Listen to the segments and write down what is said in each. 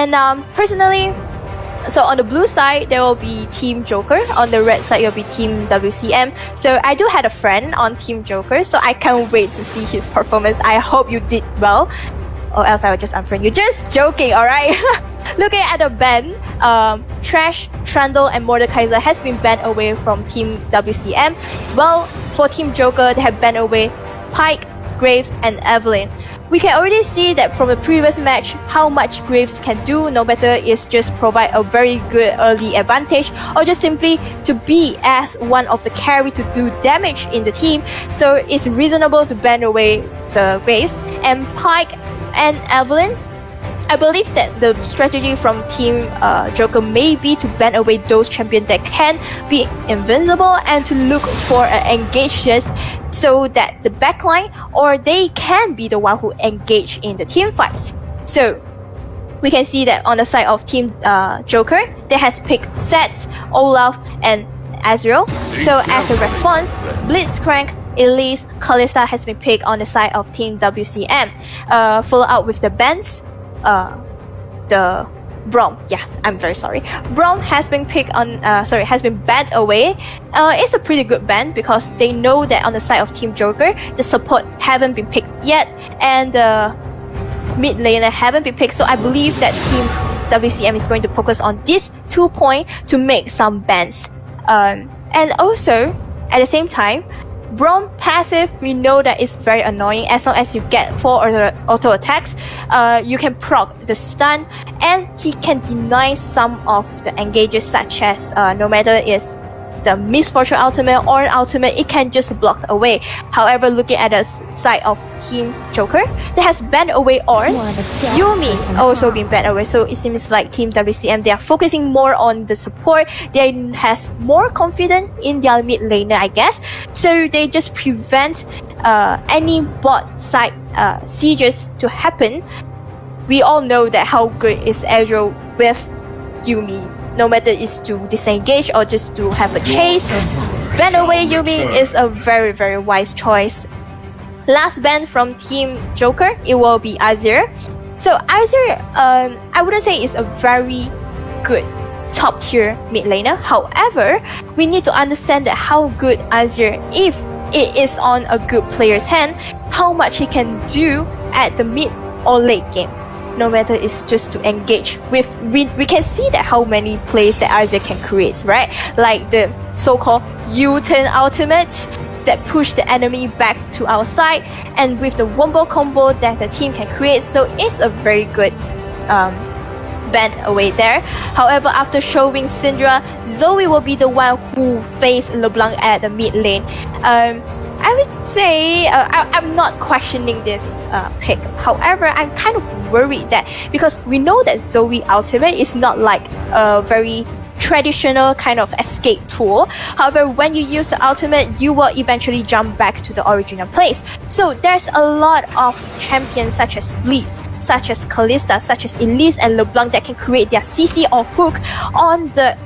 And personally, so on the blue side, there will be Team Joker. On the red side, it will be Team WCM. So I do have a friend on Team Joker, so I can't wait to see his performance. I hope you did well, or else I will just unfriend you. Just joking, alright? Looking at the ban, Trash, Trundle, and Mordekaiser has been banned away from Team WCM. Well, for Team Joker, they have banned away Pyke, Graves, and Evelyn. We can already see that from the previous match how much Graves can do, no matter it's just provide a very good early advantage or just simply to be as one of the carry to do damage in the team. So it's reasonable to ban away the Graves. And Pyke and Evelyn, I believe that the strategy from Team Joker may be to ban away those champions that can be invincible and to look for engages so that the backline or they can be the one who engage in the team fights. So we can see that on the side of Team Joker, they has picked Seth, Olaf, and Azrael. So as a response, Blitzcrank, Elise, Kalista has been picked on the side of Team WCM. Follow up with the bans. The Braum, I'm very sorry. Braum has been picked on, has been banned away. It's a pretty good ban because they know that on the side of Team Joker, the support haven't been picked yet, and the mid laner haven't been picked. So I believe that Team WCM is going to focus on these 2 points to make some bans. And also, at the same time, Braum passive, we know that it's very annoying. As long as you get 4 auto attacks, you can proc the stun, and he can deny some of the engages, such as no matter it's the Misfortune ultimate or an ultimate, it can just block away. However, looking at the side of Team Joker, that has banned away Ornn. Yuumi also been banned away, so it seems like Team WCM, they are focusing more on the support. They has more confidence in their mid laner, I guess. So they just prevent any bot side sieges to happen. We all know that how good is Azrael with Yuumi. No matter it's to disengage or just to have a chase, ban away Yuumi is a very, very wise choice. Last ban from Team Joker, it will be Azir. So Azir, I wouldn't say is a very good top tier mid laner. However, we need to understand that how good Azir, if it is on a good player's hand, how much he can do at the mid or late game. No matter it's just to engage with, we can see that how many plays that Isaac can create, right? Like the so-called U-turn ultimate that push the enemy back to our side, and with the wombo combo that the team can create. So it's a very good band away there. However, after showing Syndra, Zoe will be the one who face LeBlanc at the mid lane. I would say I'm not questioning this pick. However, I'm kind of worried that because we know that Zoe ultimate is not like a very traditional kind of escape tool. However, when you use the ultimate, you will eventually jump back to the original place. So there's a lot of champions such as Blitz, such as Kalista, such as Elise and LeBlanc that can create their CC or hook on the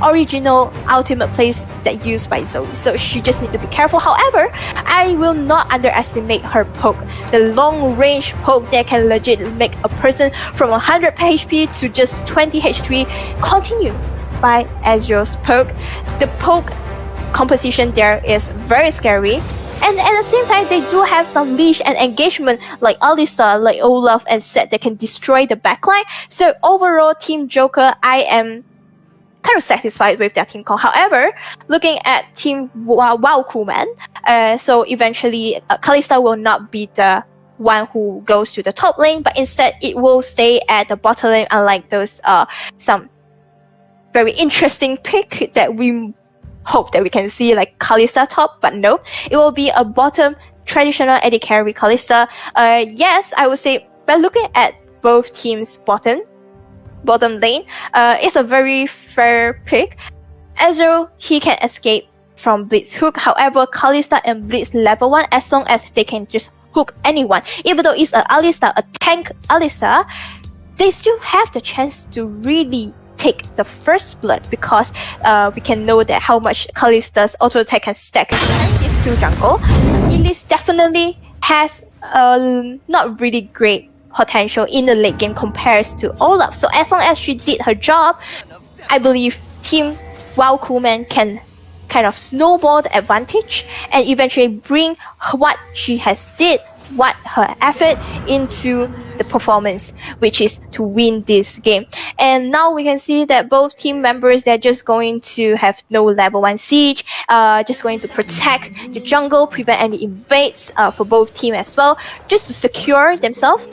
original ultimate place that used by Zoe. So she just need to be careful. However, I will not underestimate her poke. The long range poke that can legit make a person from 100 HP to just 20 HP continue by Azrael's poke. The poke composition there is very scary. And at the same time, they do have some leash and engagement like Alistar, like Olaf and Seth that can destroy the backline. So overall, Team Joker, I am kind of satisfied with their team call. However, looking at Team Wow Coolman, so eventually Kalista will not be the one who goes to the top lane, but instead it will stay at the bottom lane, unlike those some very interesting pick that we hope that we can see like Kalista top, but no, it will be a bottom traditional AD carry Kalista. Yes, I would say, but looking at both teams' bottom lane, it's a very fair pick. Azrael, he can escape from Blitz hook. However, Kalista and Blitz level 1, as long as they can just hook anyone, even though it's a Alistar, a tank Alistar, they still have the chance to really take the first blood, because we can know that how much Kalista's auto attack can stack his 2 jungle. Elise definitely has not really great potential in the late game compares to Olaf. So as long as she did her job, I believe Team Wild Coolman can kind of snowball the advantage and eventually bring what she has did, what her effort into the performance, which is to win this game. And now we can see that both team members, they're just going to have no level 1 siege, just going to protect the jungle, prevent any invades for both team as well, just to secure themselves.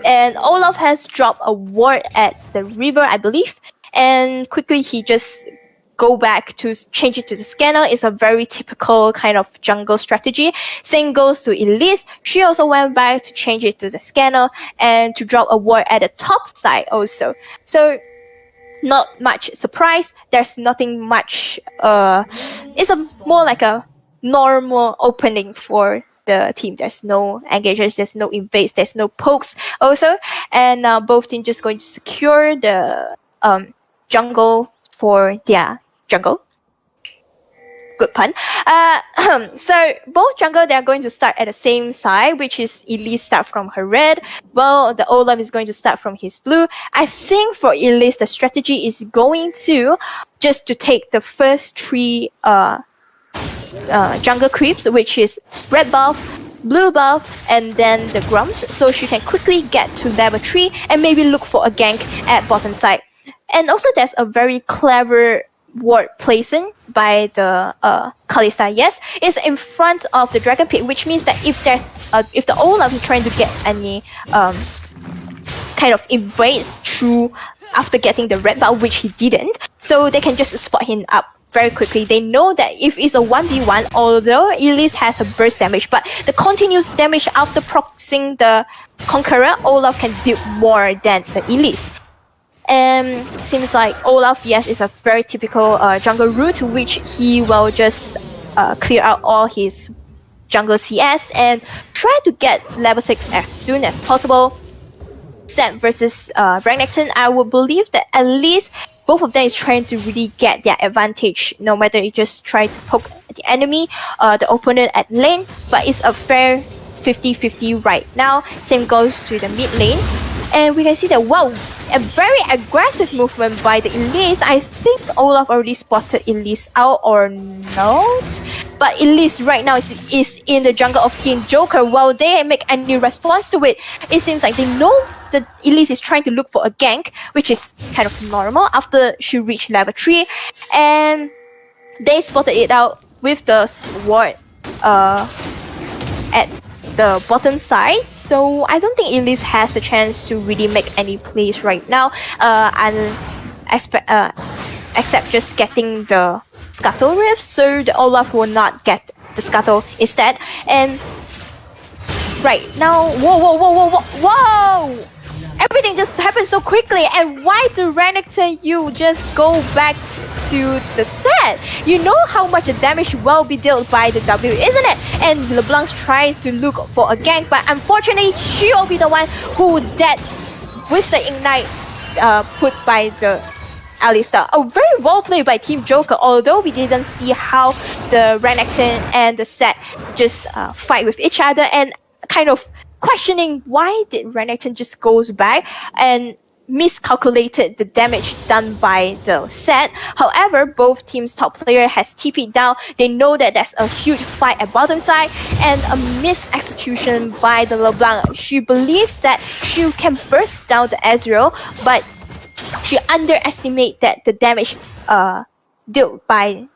And Olaf has dropped a ward at the river, I believe, and quickly he just go back to change it to the scanner. Is a very typical kind of jungle strategy. Same goes to Elise. She also went back to change it to the scanner and to drop a ward at the top side also. So not much surprise. There's nothing much. It's a more like a normal opening for the team. There's no engages, there's no invades, there's no pokes also, and both teams just going to secure the jungle for their jungle. Good pun. So both jungle, they are going to start at the same side, which is Elise start from her red. Well, the Olaf is going to start from his blue. I think for Elise, the strategy is going to just to take the first 3 jungle creeps, which is red buff, blue buff, and then the grumps, so she can quickly get to level 3 and maybe look for a gank at bottom side. And also there's a very clever ward placing by the Kalista. Yes, it's in front of the dragon pit, which means that if the Olaf is trying to get any kind of invades through after getting the red buff, which he didn't, so they can just spot him up very quickly. They know that if it's a 1v1, although Elise has a burst damage, but the continuous damage after proxing the Conqueror, Olaf can deal more than the Elise. And seems like Olaf, yes, is a very typical jungle route, which he will just clear out all his jungle CS and try to get level 6 as soon as possible. Set versus Renekton, I would believe that at least both of them is trying to really get their advantage, no matter you just try to poke the enemy, the opponent at lane, but it's a fair 50-50 right now. Same goes to the mid lane. And we can see that, wow, a very aggressive movement by the Elise. I think Olaf already spotted Elise out or not. But Elise right now is in the jungle of Team Joker. While they make any response to it, it seems like they know that Elise is trying to look for a gank, which is kind of normal after she reached level 3. And they spotted it out with the ward at the bottom side, so I don't think Elise has a chance to really make any plays right now, except just getting the Scuttle Rift, so the Olaf will not get the Scuttle instead. And right now, whoa! Everything just happened so quickly, and why do Renekton you just go back to the set? You know how much damage will be dealt by the W, isn't it? And LeBlanc tries to look for a gank, but unfortunately she will be the one who dead with the ignite put by the Alistar. A very well played by Team Joker, although we didn't see how the Renekton and the set just fight with each other, and kind of questioning why did Renekton just goes back and miscalculated the damage done by the set. However, both teams' top player has TP'd down. They know that there's a huge fight at bottom side, and a mis-execution by the LeBlanc. She believes that she can burst down the Ezreal, but she underestimated that the damage dealt by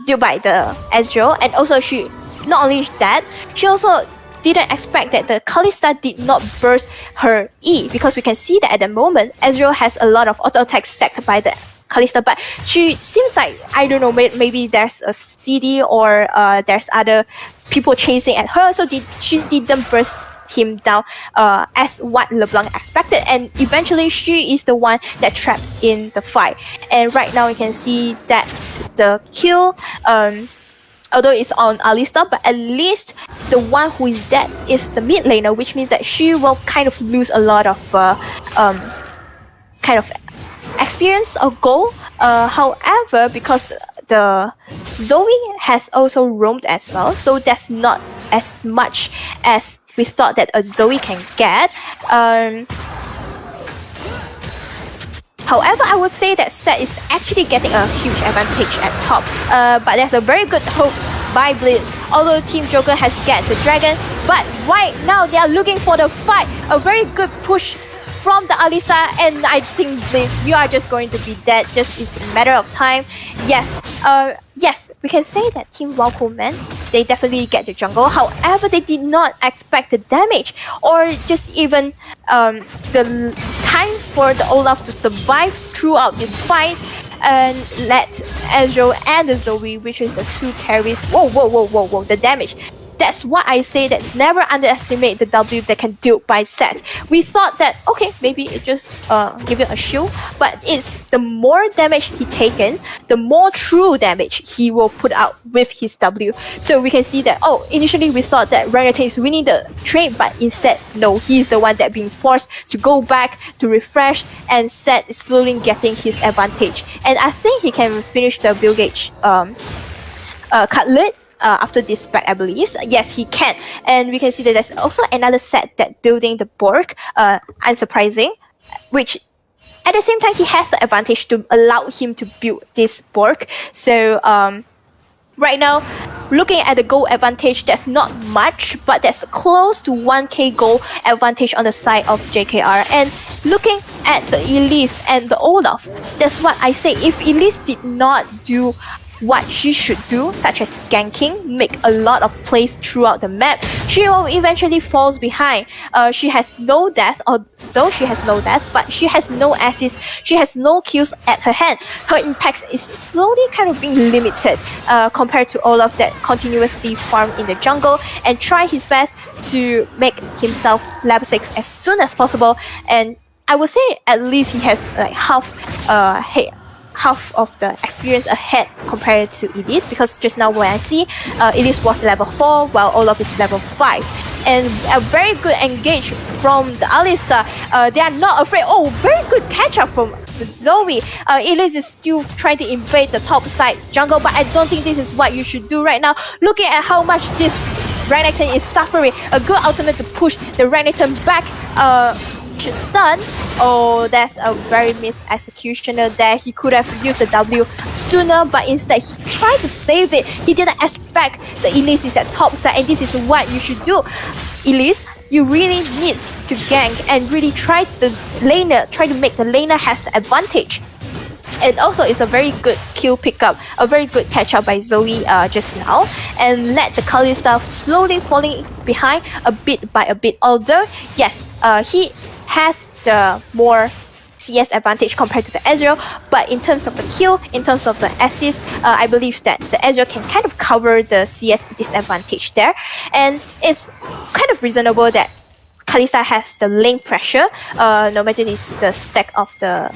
the Ezreal, and also she not only that, she also didn't expect that the Kalista did not burst her E, because we can see that at the moment Ezreal has a lot of auto attacks stacked by the Kalista, but she seems like, I don't know, maybe there's a CD or there's other people chasing at her, so she didn't burst him down as what LeBlanc expected, and eventually she is the one that trapped in the fight. And right now we can see that the kill, although it's on Alistar, but at least the one who is dead is the mid laner, which means that she will kind of lose a lot of kind of experience or goal. However, because the Zoe has also roamed as well, so that's not as much as we thought that a Zoe can get. However, I would say that Sett is actually getting a huge advantage at top, but there's a very good hope by Blitz, although Team Joker has get the dragon, but right now they are looking for the fight. A very good push from the Alisa, and I think Blitz, you are just going to be dead, just is a matter of time. Yes, we can say that Team Wildcoman, they definitely get the jungle. However, they did not expect the damage or just even the time for the Olaf to survive throughout this fight and let Ezreal and the Zoe, which is the true carries. Whoa, the damage. That's why I say that never underestimate the W that can do by Sett. We thought that, okay, maybe it just give it a shield, but it's the more damage he taken, the more true damage he will put out with his W. So we can see that, initially we thought that Renekton is winning the trade, but instead, no, he's the one that being forced to go back to refresh, and Sett is slowly getting his advantage. And I think he can finish the Bill Gage cutlet after this back, I believe. So, yes, he can. And we can see that there's also another set that building the Borg, unsurprising, which at the same time he has the advantage to allow him to build this Borg. So right now, looking at the gold advantage, there's not much, but there's close to 1k gold advantage on the side of JKR. And looking at the Elise and the Olaf, that's what I say. If Elise did not do what she should do, such as ganking, make a lot of plays throughout the map, she will eventually falls behind. She has no death, although she has no death, but she has no assist, she has no kills at her hand. Her impact is slowly kind of being limited compared to Olaf that continuously farm in the jungle and try his best to make himself level 6 as soon as possible. And I would say at least he has like half of the experience ahead compared to Elise, because just now when I see Elise was level 4 while Olaf is level 5. And a very good engage from the Alistar. They are not afraid. Very good catch up from Zoe. Elise is still trying to invade the top side jungle, but I don't think this is what you should do right now. Looking at how much this Renekton is suffering, a good ultimate to push the Renekton back. Stun. That's a very missed executioner there. He could have used the W sooner, but instead he tried to save it. He didn't expect the Elise is at top side, and this is what you should do. Elise, you really need to gank and really try to make the laner has the advantage. And also, it's a very good kill pickup, a very good catch up by Zoe just now, and let the Kalista slowly falling behind a bit by a bit. Although, yes, he has the more CS advantage compared to the Ezreal, but in terms of the kill, in terms of the assist, I believe that the Ezreal can kind of cover the CS disadvantage there, and it's kind of reasonable that Kalista has the lane pressure, no matter it's the stack of the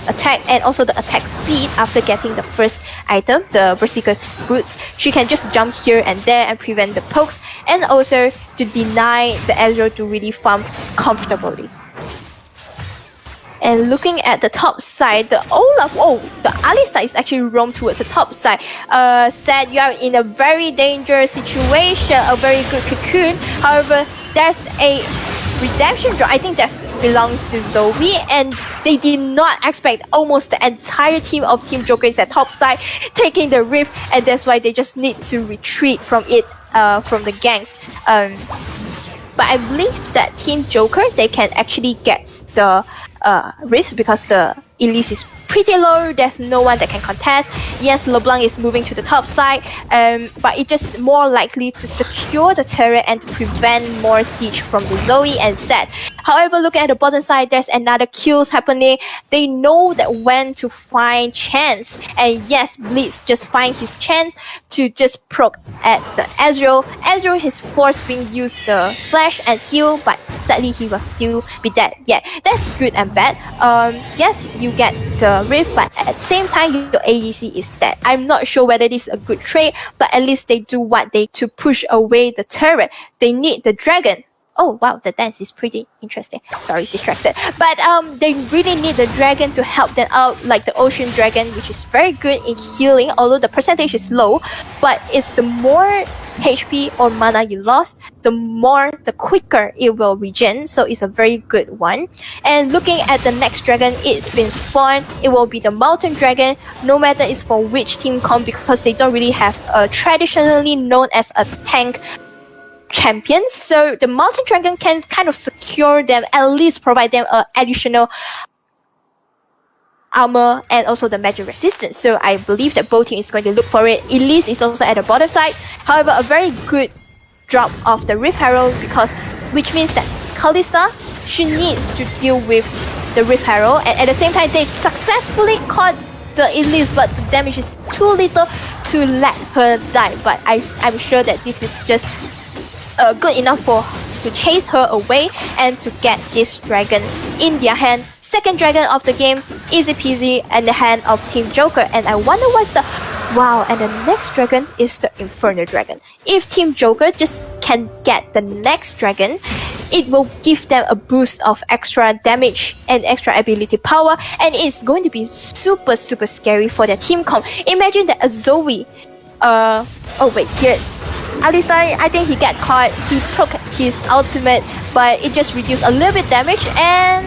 attack and also the attack speed after getting the first item, the Berserker's Boots. She can just jump here and there and prevent the pokes, and also to deny the Ezreal to really farm comfortably. And looking at the top side, the Olaf, the Alistar is actually roamed towards the top side. Said you are in a very dangerous situation, a very good cocoon. However, there's a redemption drop. I think that belongs to Zoe, and they did not expect almost the entire team of Team Joker is at top side taking the rift, and that's why they just need to retreat from it, from the ganks. But I believe that Team Joker, they can actually get the rift because the Elise is pretty low. There's no one that can contest. Yes, LeBlanc is moving to the top side, but it's just more likely to secure the turret and to prevent more siege from the Zoe and Sett. However, looking at the bottom side, there's another kills happening. They know that when to find chance, and yes, Blitz just find his chance to just proc at the Ezreal. Ezreal is forced being used the flash and heal, but sadly he will still be dead. Yeah, that's good and bad. Yes, you get the rift, but at the same time your ADC is dead. I'm not sure whether this is a good trade, but at least they do what they to push away the turret. They need the dragon. Oh wow, the dance is pretty interesting. Sorry, distracted. But they really need the dragon to help them out, like the ocean dragon, which is very good in healing, although the percentage is low. But it's the more HP or mana you lost, the quicker it will regen. So it's a very good one. And looking at the next dragon, it's been spawned. It will be the mountain dragon, no matter it's for which team comp, because they don't really have a traditionally known as a tank champion. So the mountain dragon can kind of secure them, at least provide them additional armor and also the magic resistance. So I believe that both teams is going to look for it. Elise is also at the bottom side. However, a very good drop of the Rift Arrow, which means that Kalista, she needs to deal with the Rift Arrow, and at the same time they successfully caught the Elise, but the damage is too little to let her die. But I'm sure that this is just good enough to chase her away and to get this dragon in their hand. Second dragon of the game, easy peasy, in the hand of Team Joker. And I wonder what's the... Wow, and the next dragon is the Inferno Dragon. If Team Joker just can get the next dragon, it will give them a boost of extra damage and extra ability power, and it's going to be super scary for their team comp. Imagine that a Zoe... oh wait, here... Alisai, I think he got caught. He took his ultimate, but it just reduced a little bit damage, and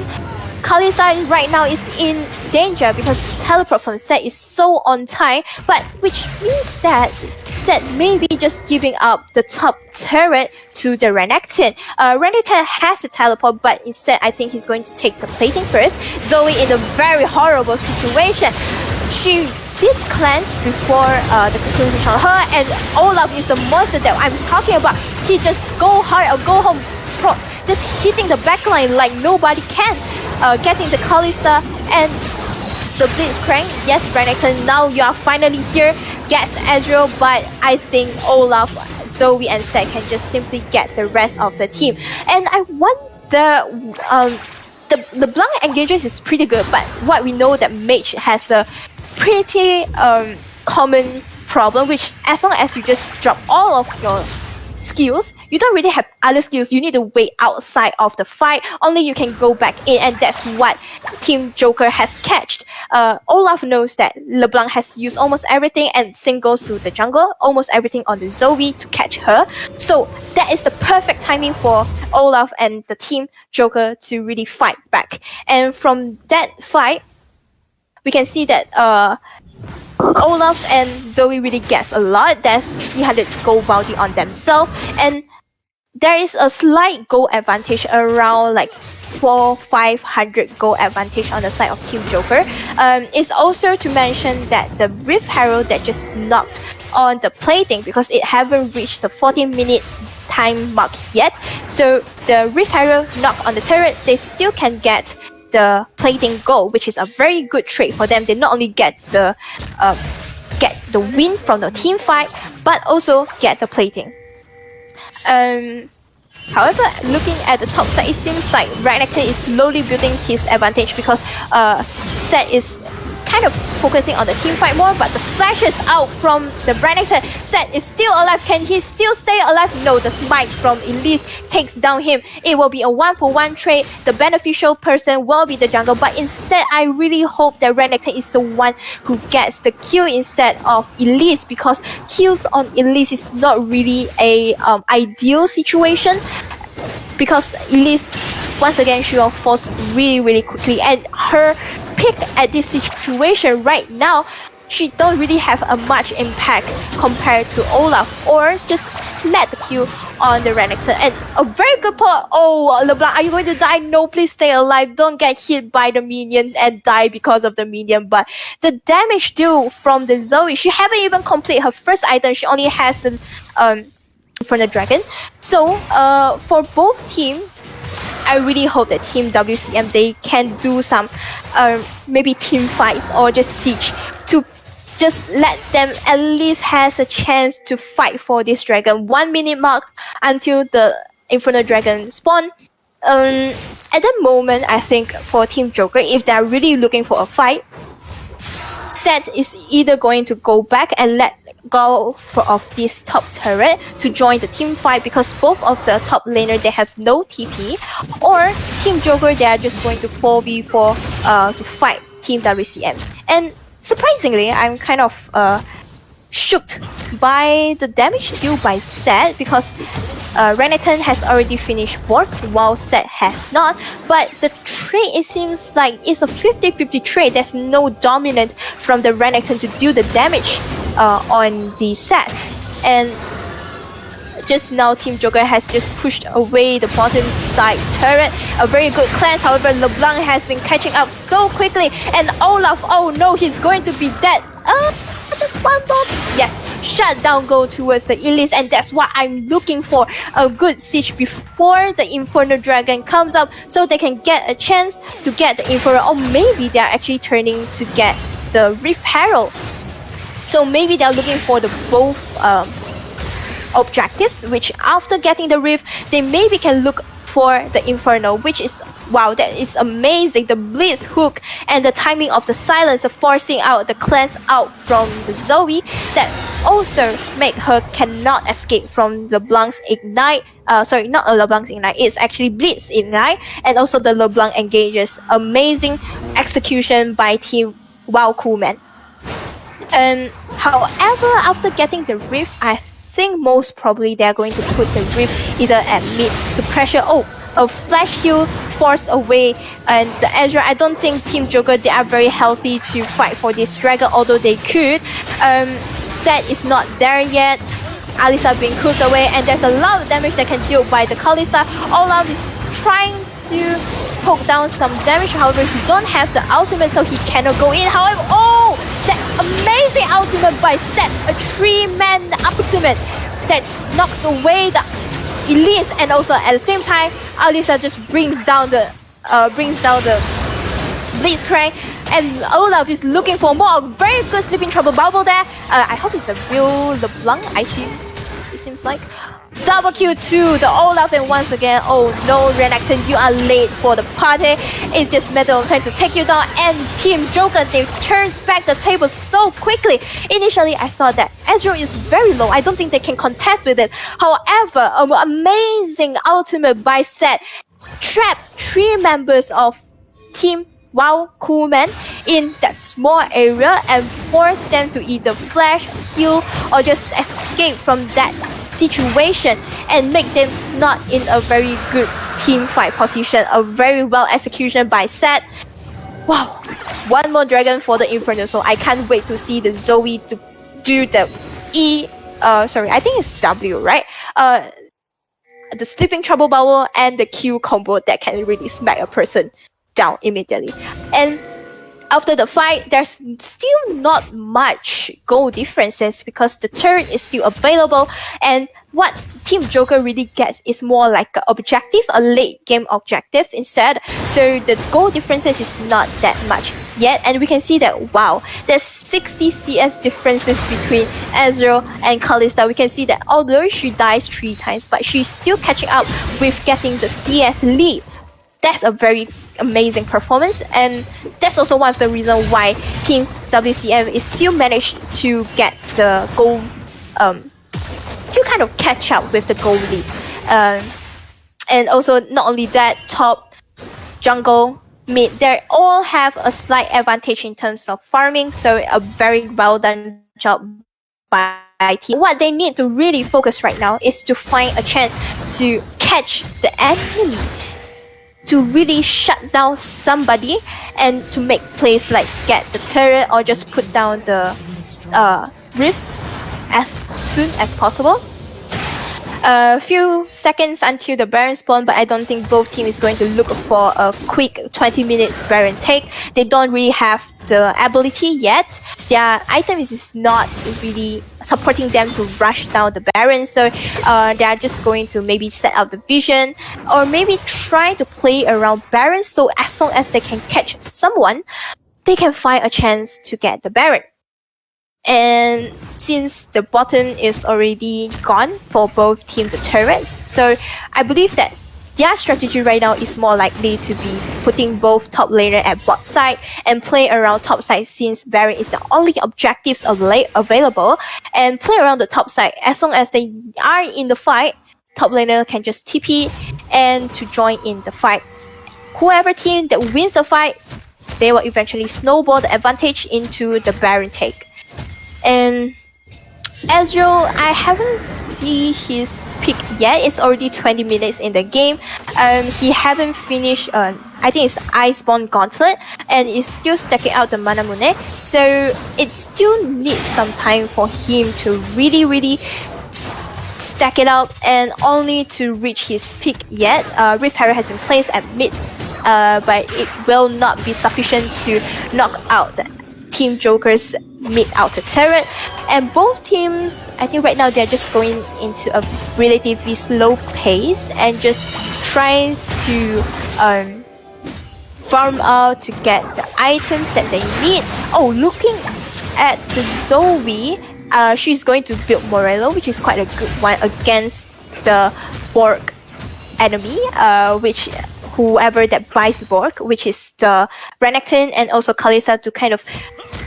Kalista right now is in danger because teleport from Set is so on time, but which means that Set may be just giving up the top turret to the Renekton. Renekton has a teleport, but instead I think he's going to take the plating first. Zoe in a very horrible situation. She did cleanse before the cocoon reached on her, and Olaf is the monster that I'm talking about. He just go hard or go home, just hitting the backline like nobody can, getting the Kalista and the Blitzcrank. Yes, Renekton, now you are finally here. Gets Ezreal, but I think Olaf, Zoe, and Set can just simply get the rest of the team. And I wonder, the Blanc engages is pretty good, but what we know that Mage has a pretty common problem, which as long as you just drop all of your skills, you don't really have other skills. You need to wait outside of the fight. Only you can go back in, and that's what Team Joker has catched. Olaf knows that LeBlanc has used almost everything and singles to the jungle, almost everything on the Zoe to catch her. So that is the perfect timing for Olaf and the Team Joker to really fight back. And from that fight, we can see that Olaf and Zoe really gets a lot. There's 300 gold bounty on themselves, and there is a slight gold advantage, around like 400-500 gold advantage on the side of Team Joker. It's also to mention that the Rift Herald that just knocked on the plating, because it haven't reached the 40-minute time mark yet. So the Rift Herald knock on the turret, they still can get the plating gold, which is a very good trade for them. They not only get the win from the team fight, but also get the plating. However, looking at the top side, it seems like Renekton is slowly building his advantage, because Set is kind of focusing on the team fight more, but the flash is out from the Renekton. Set is still alive. Can he still stay alive? No, the smite from Elise takes down him. It will be a 1-for-1 trade. The beneficial person will be the jungle, but instead I really hope that Renekton is the one who gets the kill instead of Elise, because kills on Elise is not really a ideal situation, because Elise, once again, she will force really quickly, and her pick at this situation right now, she don't really have a much impact compared to Olaf, or just let the kill on the Renekton. And a very good point. Oh, LeBlanc, are you going to die? No, please stay alive. Don't get hit by the minion and die because of the minion. But the damage deal from the Zoe, she haven't even completed her first item. She only has the Inferno Dragon. So for both teams, I really hope that Team WCM, they can do some maybe team fights or just siege to just let them at least has a chance to fight for this dragon. 1 minute mark until the Inferno Dragon spawn. At the moment, I think for Team Joker, if they're really looking for a fight, Set is either going to go back and let go of this top turret to join the team fight, because both of the top laner, they have no TP, or Team Joker, they are just going to 4v4 to fight Team WCM. And surprisingly, I'm kind of shocked by the damage dealt by Zed, because Renekton has already finished work while Zed has not, but the trade, it seems like it's a 50-50 trade. There's no dominant from the Renekton to do the damage on the Zed. And just now Team Joker has just pushed away the bottom side turret. A very good cleanse, however LeBlanc has been catching up so quickly, and Olaf, oh no, he's going to be dead. Just one more. Yes, shut down go towards the Elise, and that's what I'm looking for. A good siege before the Inferno Dragon comes up, so they can get a chance to get the Inferno, or maybe they're actually turning to get the Rift Herald. So maybe they're looking for the both objectives, which after getting the Rift, they maybe can look for the Inferno, which is, wow, that is amazing. The Blitz hook and the timing of the silence of forcing out the cleanse out from the Zoe, that also make her cannot escape from LeBlanc's ignite. Sorry, not LeBlanc's ignite, it's actually Blitz ignite, and also the LeBlanc engages. Amazing execution by Team Wow Coolman. However, after getting the Rift, I think most probably they're going to put the Rift either at mid to pressure. Oh, a flash heal forced away, and the Ezreal, I don't think Team Joker, they are very healthy to fight for this dragon, although they could. Zed is not there yet. Alisa being cooked away, and there's a lot of damage that can deal by the Kalista. Olaf is trying to poke down some damage, however he don't have the ultimate, so he cannot go in. However, oh, that amazing ultimate by Zed, a 3-man ultimate that knocks away the Elise, and also at the same time Alisa just brings down the Blitzcrank, and Olaf is looking for more. Very good sleeping trouble bubble there. I hope it's a real LeBlanc. I see, it seems like. Double kill to the Olaf, and once again, oh no, Renekton, you are late for the party. It's just a matter of time to take you down, and Team Joker, they turned back the table so quickly. Initially, I thought that Ezreal is very low. I don't think they can contest with it. However, an amazing ultimate by Zed trapped 3 members of Team Wow Coolman in that small area and forced them to either flash, heal, or just escape from that situation, and make them not in a very good team fight position. A very well execution by Zed. Wow, one more dragon for the Inferno, so I can't wait to see the Zoe to do the sorry, I think it's W, right? The sleeping trouble bubble and the Q combo that can really smack a person down immediately. And after the fight, there's still not much goal differences because the turret is still available, and what Team Joker really gets is more like an objective, a late game objective instead. So the goal differences is not that much yet, and we can see that, wow, there's 60 CS differences between Ezreal and Kalista. We can see that although she dies 3 times, but she's still catching up with getting the CS lead. That's a very amazing performance, and that's also one of the reasons why Team WCM is still managed to get the goal, to kind of catch up with the goal lead. And also, not only that, top, jungle, mid, they all have a slight advantage in terms of farming, so a very well done job by team. What they need to really focus right now is to find a chance to catch the enemy, to really shut down somebody, and to make plays like get the turret or just put down the rift as soon as possible. A few seconds until the Baron spawn, but I don't think both teams is going to look for a quick 20 minutes Baron take. They don't really have the ability yet. Their item is not really supporting them to rush down the Baron, so they are just going to maybe set out the vision or maybe try to play around Baron, so as long as they can catch someone, they can find a chance to get the Baron. And since the bottom is already gone for both team the turrets, so I believe that their strategy right now is more likely to be putting both top laner at bot side and play around top side, since Baron is the only objectives available, and play around the top side. As long as they are in the fight, top laner can just TP and to join in the fight. Whoever team that wins the fight, they will eventually snowball the advantage into the Baron take. And Ezreal, I haven't seen his pick yet. It's already 20 minutes in the game. He haven't finished, I think it's Iceborne Gauntlet, and is still stacking out the Mana Mune. So it still needs some time for him to really stack it up, and only to reach his peak yet. Rift Harrow has been placed at mid, but it will not be sufficient to knock out the Team Joker's mid outer turret. And both teams, I think right now they're just going into a relatively slow pace and just trying to farm out to get the items that they need. Oh, looking at the Zoe, she's going to build Morello, which is quite a good one against the Borg enemy, which whoever that buys Borg, which is the Renekton and also Kalista, to kind of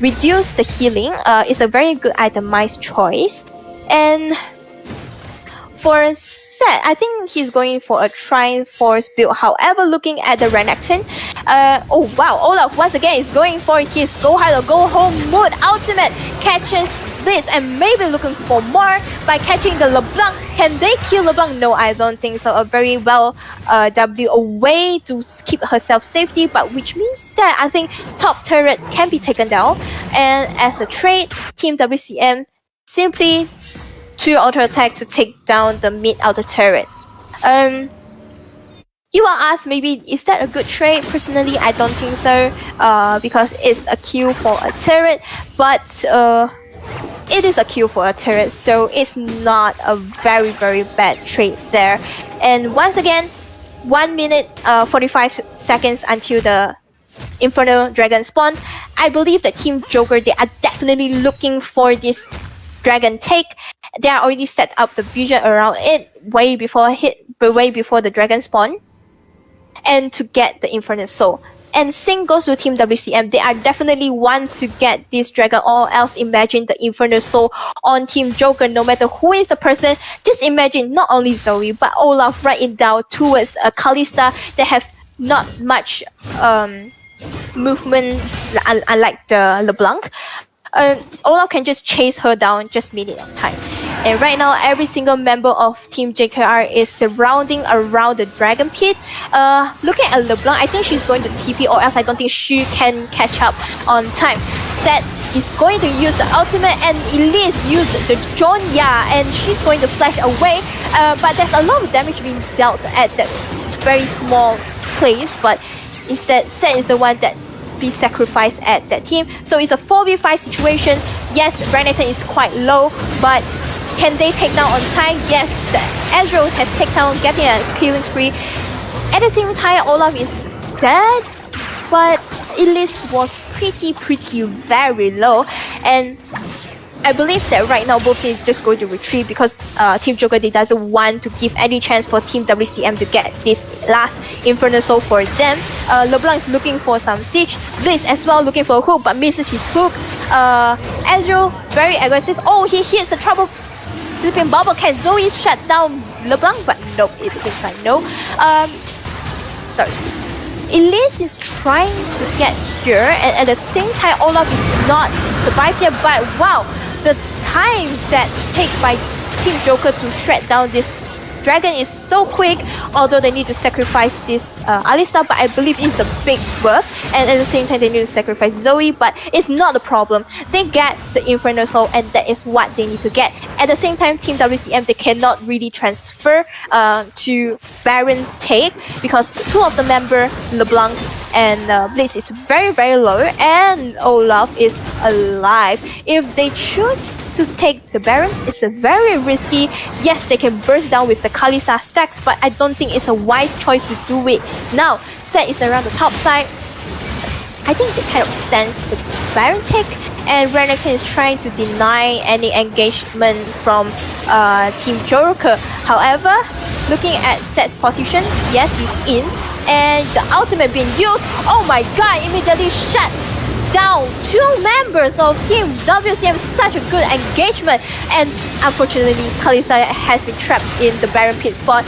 reduce the healing. Is a very good itemized choice. And for Set, I think he's going for a Triforce build. However, looking at the Renekton, oh wow, Olaf once again is going for his go hard or go home mood ultimate, catches this and maybe looking for more by catching the LeBlanc. Can they kill LeBlanc? No, I don't think so. A very well W away to keep herself safety, but which means that I think top turret can be taken down. And as a trade, Team WCM simply 2 auto attack to take down the mid outer turret. You will ask, maybe is that a good trade? Personally, I don't think so, because it's a kill for a turret, but it is a kill for a turret, so it's not a very bad trade there. And once again, 1 minute 45 seconds until the Infernal Dragon spawn. I believe that Team Joker, they are definitely looking for this Dragon take. They are already set up the vision around it way before the Dragon spawn, and to get the Infernal Soul. And same goes to Team WCM. They are definitely want to get this dragon, or else imagine the Infernal Soul on Team Joker. No matter who is the person, just imagine not only Zoe but Olaf right it down towards Kalista. They have not much movement, unlike the LeBlanc. Olaf can just chase her down just minute of time. And right now, every single member of Team JKR is surrounding around the Dragon Pit. Looking at LeBlanc, I think she's going to TP, or else I don't think she can catch up on time. Set is going to use the ultimate, and Elise used the Jonya, and she's going to flash away. But there's a lot of damage being dealt at that very small place, but instead Set is the one that be sacrificed at that team. So it's a 4v5 situation. Yes, Renekton is quite low, but can they take down on time? Yes, the Ezreal has taken down, getting a killing spree. At the same time, Olaf is dead, but Elise was pretty very low. And I believe that right now both teams just going to retreat, because Team Joker, they doesn't want to give any chance for Team WCM to get this last Infernal Soul for them. LeBlanc is looking for some siege. Blitz as well looking for a hook, but misses his hook. Ezreal very aggressive. Oh, he hits the trouble sleeping bubble. Can Zoe shut down LeBlanc? But nope, it seems like no. Sorry. Elise is trying to get here, and at the same time Olaf is not survive here, but wow, the time that take by Team Joker to shred down this dragon is so quick, although they need to sacrifice this Alistar, but I believe it's a big buff, and at the same time they need to sacrifice Zoe, but it's not a problem. They get the Infernal Soul, and that is what they need to get. At the same time, Team WCM, they cannot really transfer to Baron take, because 2 of the member, LeBlanc and Blitz, is very low, and Olaf is alive. If they choose to take the Baron, it's a very risky. Yes, they can burst down with the Kalista stacks, but I don't think it's a wise choice to do it now. Set is around the top side. I think they kind of sense the Baron take, and Renekton is trying to deny any engagement from Team Joker. However, looking at Set's position, yes, he's in, and the ultimate being used. Oh my god, immediately shut down 2 members of Team WCM. Such a good engagement, and unfortunately Kalista has been trapped in the Baron pit spot.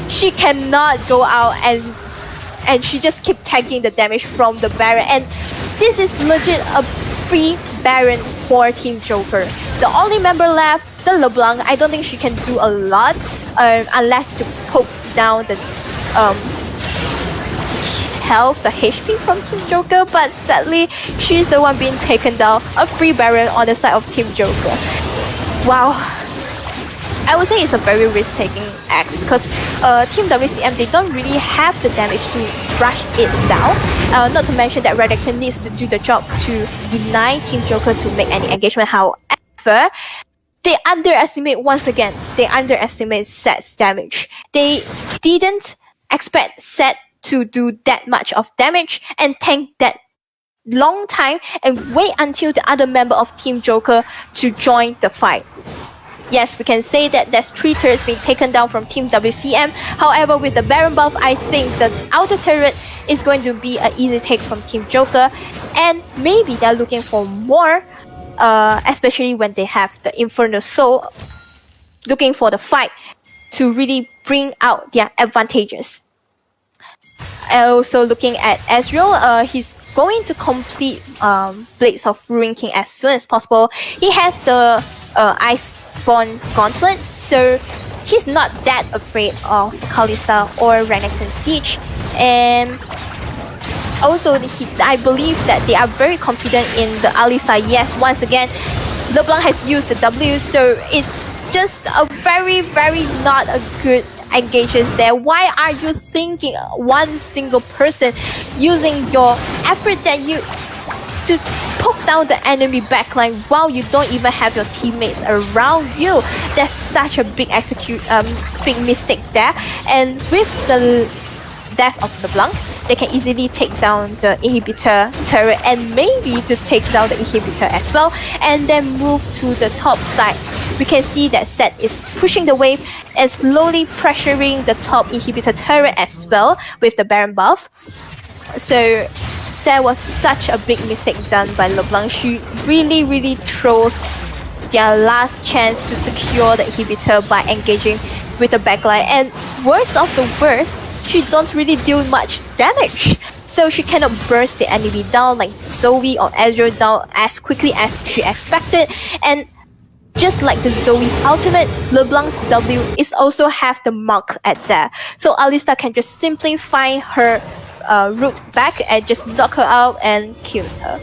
She cannot go out, and she just keep taking the damage from the Baron, and this is legit a free Baron for Team Joker. The only member left, the LeBlanc, I don't think she can do a lot unless to poke down the health, the HP from Team Joker, but sadly she's the one being taken down. A free Baron on the side of Team Joker. Wow. I would say it's a very risk-taking act because Team WCM, they don't really have the damage to rush it down. Not to mention that Redacton needs to do the job to deny Team Joker to make any engagement. However, they underestimate, once again, they underestimate Set's damage. They didn't expect Set to do that much of damage and tank that long time and wait until the other member of Team Joker to join the fight. Yes, we can say that there's 3 turrets being taken down from Team WCM. However, with the Baron buff, I think the outer turret is going to be an easy take from Team Joker. And maybe they're looking for more, especially when they have the Infernal Soul, looking for the fight to really bring out their advantages. Also looking at Ezreal, he's going to complete Blades of Ruin King as soon as possible. He has the Iceborne Gauntlet, so he's not that afraid of Kalista or Renekton Siege. And also, I believe that they are very confident in the Alisa. Yes, once again, LeBlanc has used the W, so it's just a very, very not a good engages there. Why are you thinking one single person using your effort that you to poke down the enemy backline while you don't even have your teammates around you? That's such a big big mistake there. And with the death of LeBlanc, they can easily take down the inhibitor turret and maybe to take down the inhibitor as well, and then move to the top side. We can see that Set is pushing the wave and slowly pressuring the top inhibitor turret as well with the Baron buff. So that was such a big mistake done by LeBlanc. She really throws their last chance to secure the inhibitor by engaging with the backline, and worst of the worst, she don't really deal much damage. So she cannot burst the enemy down like Zoe or Ezreal down as quickly as she expected. And just like the Zoe's ultimate, LeBlanc's W is also have the mark at that. So Alista can just simply find her route back and just knock her out and kills her.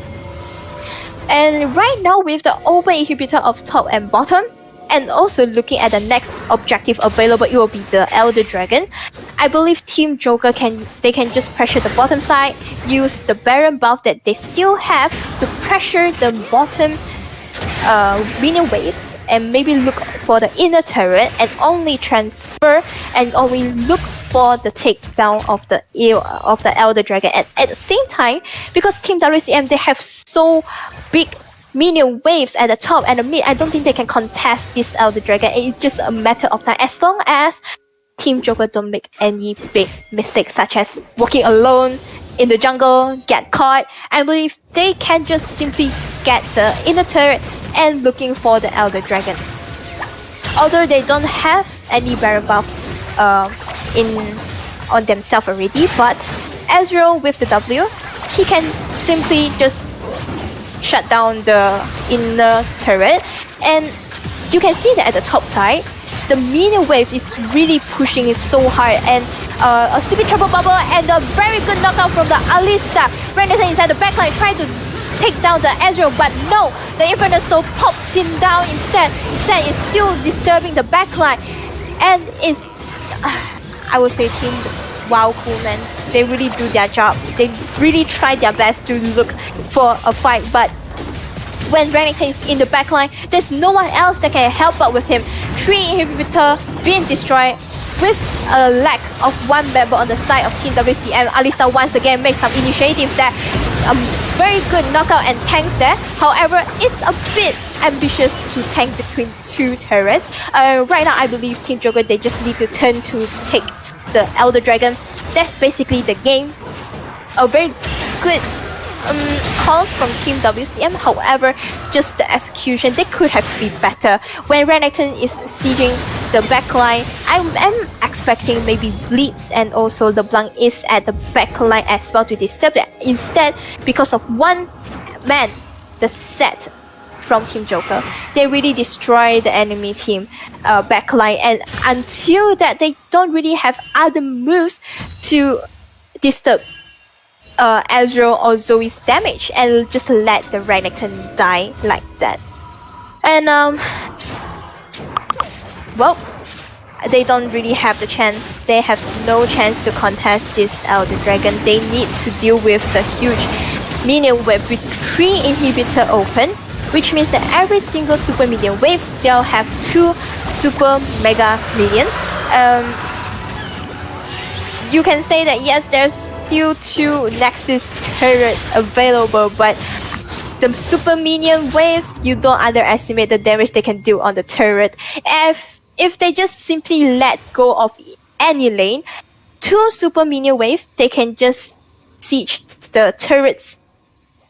And right now with the open inhibitor of top and bottom, and also looking at the next objective available, it will be the Elder Dragon. I believe Team Joker can just pressure the bottom side, use the Baron buff that they still have to pressure the bottom minion waves, and maybe look for the inner turret and only transfer and only look for the takedown of the Elder Dragon. And at the same time, because Team WCM, they have so big minion waves at the top and the mid, I don't think they can contest this Elder Dragon. It's just a matter of time, as long as Team Joker don't make any big mistakes such as walking alone in the jungle, get caught. I believe they can just simply get the inner turret and looking for the Elder Dragon. Although they don't have any Baron buff on themselves already, but Ezreal with the W, he can simply just shut down the inner turret. And you can see that at the top side, the minion wave is really pushing it so hard, and a stupid triple bubble and a very good knockout from the Alista. Renekton inside the backline trying to take down the Ezreal, but no, the Infernal Soul pops him down instead. Set is still disturbing the backline, and it's I would say Team WoW Coolman, they really do their job. They really try their best to look for a fight, but when Renekton is in the backline, there's no one else that can help out with him. 3 inhibitor being destroyed with a lack of one member on the side of Team WCM. Alista once again makes some initiatives there. Very good knockout and tanks there. However, it's a bit ambitious to tank between two turrets. Right now, I believe Team Joker, they just need to turn to take the Elder Dragon. That's basically the game. A very good calls from Team WCM. However, just the execution, they could have been better. When Renekton is sieging the backline, I am expecting maybe Blitz and also LeBlanc is at the backline as well to disturb it. Instead, because of one man, the set from Team Joker, they really destroy the enemy team backline, and until that, they don't really have other moves to disturb Ezreal or Zoe's damage, and just let the Renekton die like that. And well, they don't really have the chance. They have no chance to contest this Elder Dragon. They need to deal with the huge minion wave with 3 inhibitor open, which means that every single super minion waves, they'll have 2 super mega minions. You can say that yes, there's still 2 Nexus turrets available, but the super minion waves, you don't underestimate the damage they can do on the turret. If they just simply let go of any lane, 2 super minion waves, they can just siege the turret's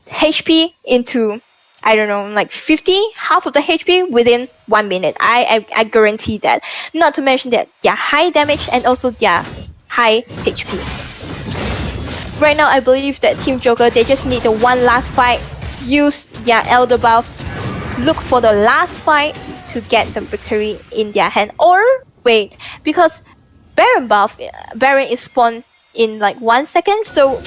HP into, I don't know, like 50, half of the HP within 1 minute. I guarantee that. Not to mention that they're high damage and also they're high HP. Right now, I believe that Team Joker, they just need the one last fight, use their Elder buffs, look for the last fight to get the victory in their hand. Or wait, because Baron buff, Baron is spawned in like 1 second, so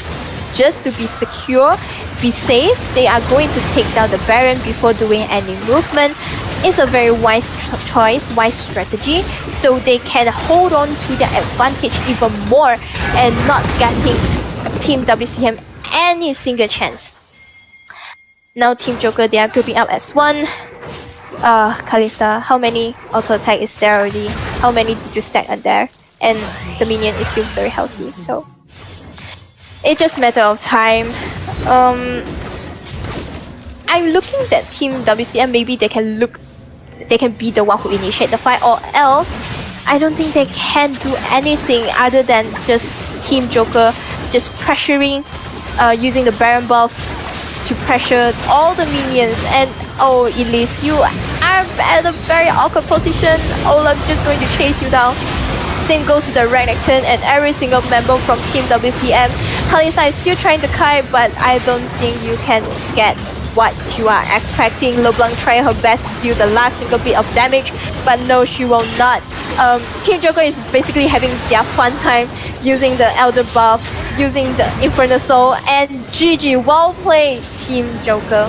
just to be secure, be safe, they are going to take down the Baron before doing any movement. It's a very wise choice, wise strategy, so they can hold on to their advantage even more and not getting Team WCM any single chance. Now Team Joker, they are grouping up as one. Kalista, how many auto attack is there already? How many did you stack on there? And the minion is still very healthy, so it's just a matter of time. I'm looking that Team WCM, maybe they can be the one who initiate the fight, or else I don't think they can do anything other than just Team Joker just pressuring, using the Baron buff to pressure all the minions. And oh, Elise, you are at a very awkward position. Olaf just going to chase you down. Same goes to the Renekton and every single member from Team WCM. Kalista is still trying to kite, but I don't think you can get what you are expecting. LeBlanc trying her best to deal the last single bit of damage, but no, she will not. Team Joker is basically having their fun time using the Elder buff, using the Inferno Soul, and GG, well played, Team Joker.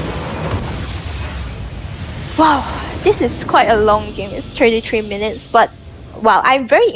Wow, this is quite a long game. It's 33 minutes, but wow, I'm very